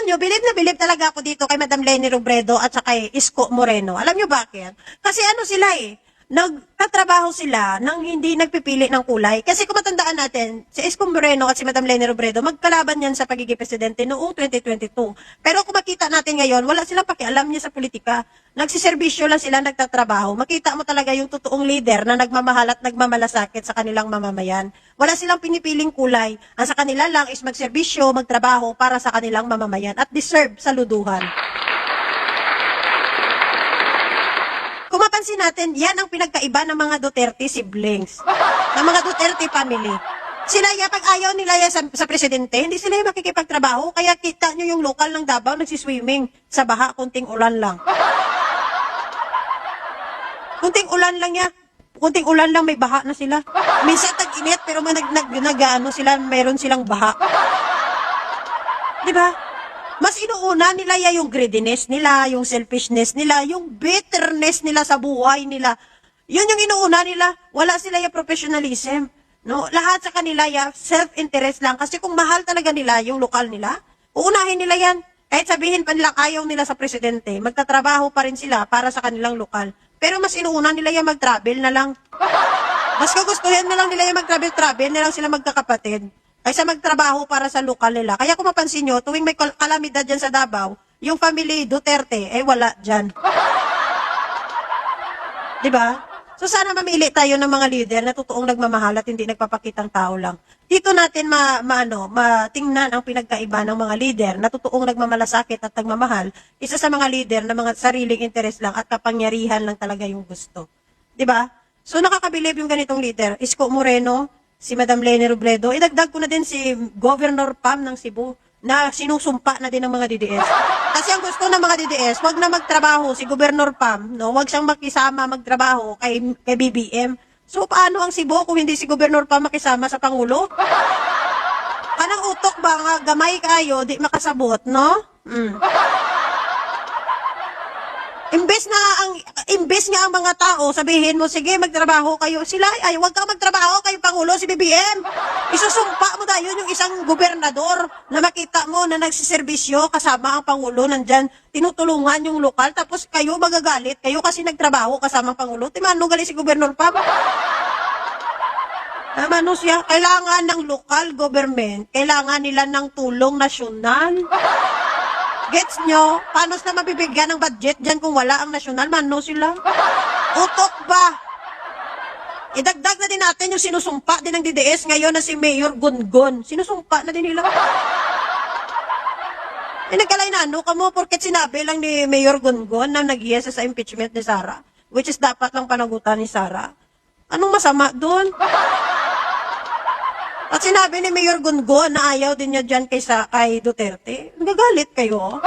nyo, bilib na bilib talaga ako dito kay Madam Leni Robredo at saka kay Isko Moreno. Alam nyo bakit? Kasi ano sila nagtatrabaho sila nang hindi nagpipili ng kulay. Kasi kung matandaan natin, si Isko Moreno at si Madam Leni Robredo, magkalaban yan sa pagiging presidente noong 2022. Pero kung makita natin ngayon, wala silang pakialam niya sa politika. Nagsiservisyo lang sila, nagtatrabaho. Makita mo talaga yung totoong leader na nagmamahal at nagmamalasakit sa kanilang mamamayan. Wala silang pinipiling kulay. Ang sa kanila lang is magserbisyo, magtrabaho para sa kanilang mamamayan at deserve saluduhan. Kung mapansin natin, yan ang pinagkaiba ng mga Duterte siblings, ng mga Duterte family. Sila pag ayaw nila sa presidente, hindi sila makikipagtrabaho. Kaya kita nyo yung lokal ng Davao, nagsiswimming sa baha, kunting ulan lang. Kunting ulan lang yan. Kunting ulan lang, may baha na sila. Minsan tag-init, pero meron silang baha. Diba? Mas inuuna nila yung greediness nila, yung selfishness nila, yung bitterness nila sa buhay nila. Yun yung inuuna nila. Wala sila yung professionalism. No? Lahat sa kanila self-interest lang. Kasi kung mahal talaga nila yung lokal nila, uunahin nila yan. Kahit sabihin pa nila ayaw nila sa presidente, magtatrabaho pa rin sila para sa kanilang lokal. Pero mas inuuna nila yung mag-travel na lang. Mas kagustuhin na lang nila yung mag-travel na lang sila magkakapatid. Kaysa magtrabaho para sa lokal nila. Kaya kung mapansin nyo, tuwing may kalamidad dyan sa Davao, yung family Duterte, wala dyan. Diba? So sana mamili tayo ng mga leader na totoong nagmamahal at hindi nagpapakitang tao lang. Dito natin matingnan ang pinagkaiba ng mga leader na totoong nagmamalasakit at nagmamahal. Isa sa mga leader na mga sariling interes lang at kapangyarihan lang talaga yung gusto. Diba? So nakakabilib yung ganitong leader. Isko Moreno, si Madam Leni Robredo, idagdag ko na din si Governor Pam ng Cebu na sinusumpa na din ng mga DDS. Kasi ang gusto ng mga DDS, wag na magtrabaho si Governor Pam, no? Wag siyang makisama magtrabaho kay BBM. So paano ang Cebu kung hindi si Governor Pam makisama sa Pangulo? Anong utok ba nga gamay kayo, di makasabot, no? Imbes nga ang mga tao, sabihin mo, sige, magtrabaho kayo. Sila, wag kang magtrabaho kayo, Pangulo, si BBM. Isusumpa mo tayo yung isang gobernador na makita mo na nagsiservisyo kasama ang Pangulo, nandyan, tinutulungan yung lokal, tapos kayo magagalit, kayo kasi nagtrabaho kasama ang Pangulo. Timano galit si Gobernador Pam. Ano siya? Kailangan ng local government, kailangan nila ng tulong nasyonal. Gets nyo? Paano sila mabibigyan ng budget dyan kung wala ang nasyonal? Mano sila? Utok ba? Idagdag na din natin yung sinusumpa din ng DDS ngayon na si Mayor Gungun. Sinusumpa na din nila. Nagkalay na ano ka mo porket sinabi lang ni Mayor Gungun na nag-yes sa impeachment ni Sara, which is dapat lang panagutan ni Sara. Anong masama doon? At sinabi ni Mayor Gungun na ayaw din niya dyan kay Duterte. Nagagalit kayo?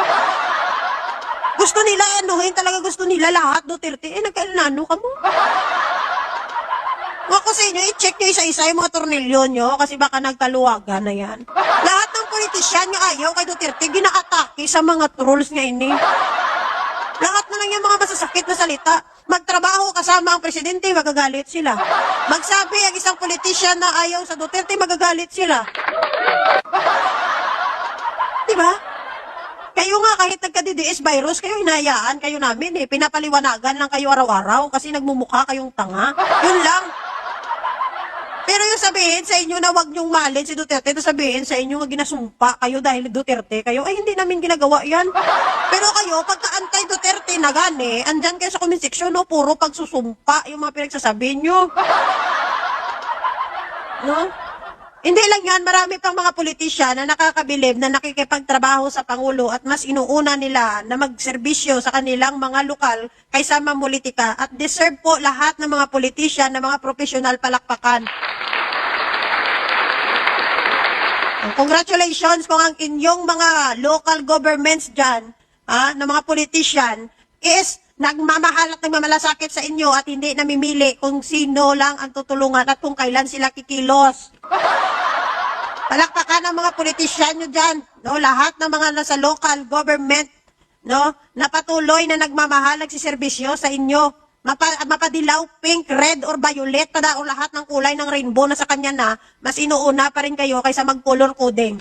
Gusto nila, talaga gusto nila lahat Duterte. Nagkailano ka mo? Ako sa inyo, i-check nyo isa-isa yung mga tornilyo nyo kasi baka nagkaluwagan na yan. Lahat ng politisyan nga ayaw kay Duterte, gina-atake sa mga trolls nga ini. Lahat na lang yung mga masasakit na salita. Magtrabaho kasama ang presidente, magagalit sila. Magsabi ang isang politisyan na ayaw sa Duterte, magagalit sila. Diba? Kayo nga, kahit nagka-DDS virus, kayo hinayaan kayo namin Pinapaliwanagan lang kayo araw-araw kasi nagmumukha kayong tanga. Yun lang. Pero yung sabihin sa inyo na wag niyong malin si Duterte, na sabihin sa inyo nga ginasumpa kayo dahil Duterte kayo, ay hindi namin ginagawa yan. Pero kayo, pagka anti-Duterte na gani, andyan kayo sa comment section, puro pagsusumpa yung mga pinagsasabi nyo. No? Hindi lang yan, marami pang mga politisyan na nakakabilib na nakikipagtrabaho sa Pangulo at mas inuuna nila na magserbisyo sa kanilang mga lokal kaysa mamolitika at deserve po lahat ng mga politisyan na mga profesional palakpakan. Congratulations kung ang inyong mga local governments dyan, na mga politisyan, is nagmamahal at nagmamalasakit sa inyo at hindi namimili kung sino lang ang tutulungan at kung kailan sila kikilos. Palakpakan ng mga politisyan nyo dyan, no? Lahat ng mga nasa local government, no? Na patuloy na nagmamahal, nagsiservisyo sa inyo. Mapadilaw, pink, red, or violet, o lahat ng kulay ng rainbow na sa kanya na, mas inuuna pa rin kayo kaysa mag-color coding.